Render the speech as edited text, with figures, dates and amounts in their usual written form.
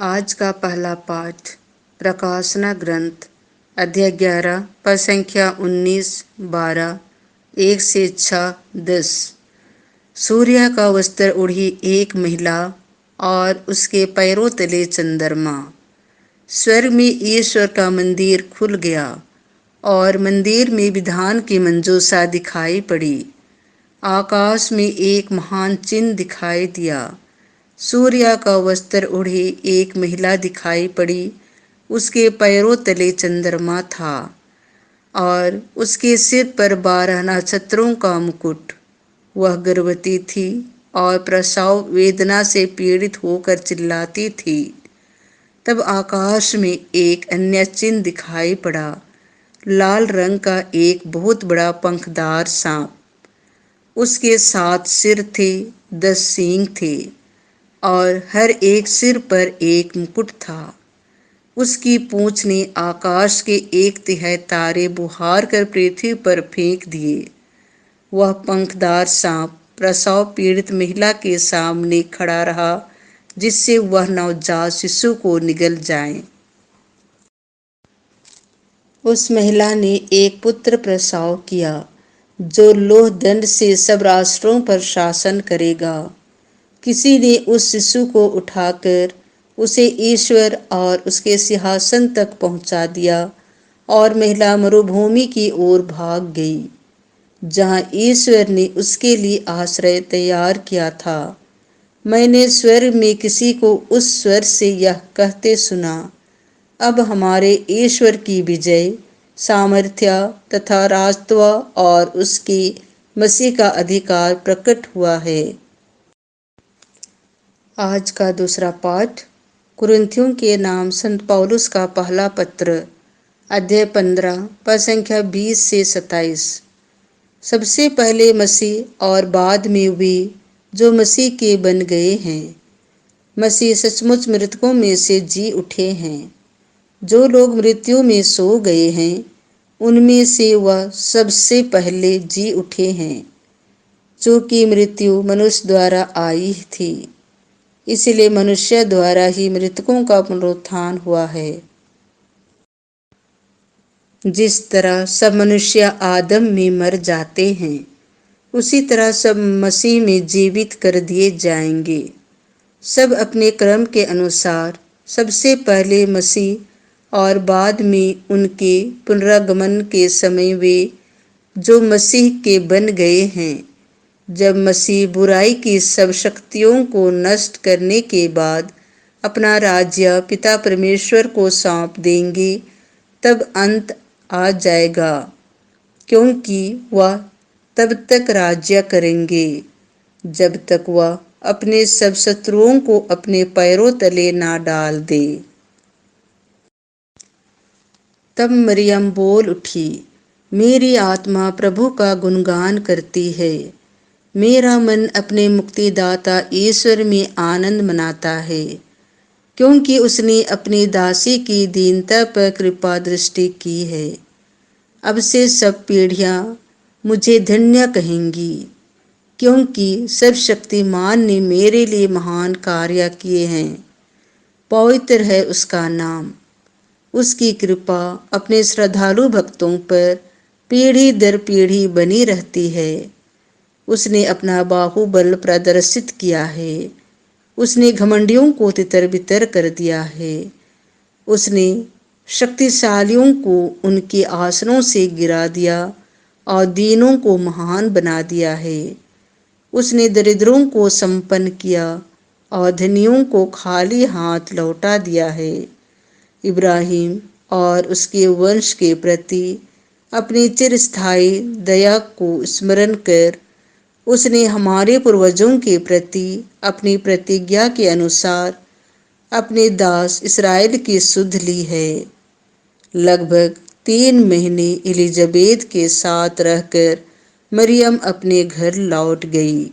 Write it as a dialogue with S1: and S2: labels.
S1: आज का पहला पाठ प्रकाशना ग्रंथ अध्याय 11 पद संख्या 19, 12, 1 से 6, 10। सूर्य का वस्त्र ओढ़ी एक महिला और उसके पैरों तले चंद्रमा। स्वर्ग में ईश्वर का मंदिर खुल गया और मंदिर में विधान की मंजूषा दिखाई पड़ी। आकाश में एक महान चिन्ह दिखाई दिया। सूर्य का वस्त्र ओढ़ी एक महिला दिखाई पड़ी। उसके पैरों तले चंद्रमा था और उसके सिर पर 12 नक्षत्रों का मुकुट। वह गर्भवती थी और प्रसव वेदना से पीड़ित होकर चिल्लाती थी। तब आकाश में एक अन्य चिन्ह दिखाई पड़ा, लाल रंग का एक बहुत बड़ा पंखदार सांप। उसके 7 सिर थे, 10 सींग थे और हर एक सिर पर एक मुकुट था। उसकी पूंछ ने आकाश के 1/3 तारे बुहार कर पृथ्वी पर फेंक दिए। वह पंखदार सांप प्रसव पीड़ित महिला के सामने खड़ा रहा, जिससे वह नवजात शिशु को निगल जाए। उस महिला ने एक पुत्र प्रसव किया, जो लोह दंड से सब राष्ट्रों पर शासन करेगा। किसी ने उस शिशु को उठाकर उसे ईश्वर और उसके सिंहासन तक पहुंचा दिया और महिला मरुभूमि की ओर भाग गई, जहां ईश्वर ने उसके लिए आश्रय तैयार किया था। मैंने स्वर्ग में किसी को उस स्वर से यह कहते सुना, अब हमारे ईश्वर की विजय, सामर्थ्य तथा राजत्व और उसके मसीह का अधिकार प्रकट हुआ है। आज का दूसरा पाठ कुरिन्थियों के नाम संत पौलुस का पहला पत्र अध्याय 15 पद संख्या 20 से 27। सबसे पहले मसीह और बाद में वे जो मसीह के बन गए हैं। मसीह सचमुच मृतकों में से जी उठे हैं। जो लोग मृत्यु में सो गए हैं, उनमें से वह सबसे पहले जी उठे हैं। चूँकि मृत्यु मनुष्य द्वारा आई थी, इसलिए मनुष्य द्वारा ही मृतकों का पुनरुत्थान हुआ है। जिस तरह सब मनुष्य आदम में मर जाते हैं, उसी तरह सब मसीह में जीवित कर दिए जाएंगे। सब अपने क्रम के अनुसार, सबसे पहले मसीह और बाद में उनके पुनरागमन के समय वे जो मसीह के बन गए हैं। जब मसीह बुराई की सब शक्तियों को नष्ट करने के बाद अपना राज्य पिता परमेश्वर को सौंप देंगे, तब अंत आ जाएगा, क्योंकि वह तब तक राज्य करेंगे जब तक वह अपने सब शत्रुओं को अपने पैरों तले ना डाल दे। तब मरियम बोल उठी, मेरी आत्मा प्रभु का गुणगान करती है। मेरा मन अपने मुक्तिदाता ईश्वर में आनंद मनाता है, क्योंकि उसने अपनी दासी की दीनता पर कृपा दृष्टि की है। अब से सब पीढ़ियां मुझे धन्य कहेंगी, क्योंकि सर्वशक्तिमान ने मेरे लिए महान कार्य किए हैं। पवित्र है उसका नाम। उसकी कृपा अपने श्रद्धालु भक्तों पर पीढ़ी दर पीढ़ी बनी रहती है। उसने अपना बाहुबल प्रदर्शित किया है। उसने घमंडियों को तितर बितर कर दिया है। उसने शक्तिशालियों को उनके आसनों से गिरा दिया और दीनों को महान बना दिया है। उसने दरिद्रों को संपन्न किया और धनियों को खाली हाथ लौटा दिया है। इब्राहिम और उसके वंश के प्रति अपनी चिरस्थायी दया को स्मरण कर उसने हमारे पूर्वजों के प्रति अपनी प्रतिज्ञा के अनुसार अपने दास इस्राएल की सुध ली है। लगभग 3 महीने एलिजाबेथ के साथ रहकर मरियम अपने घर लौट गई।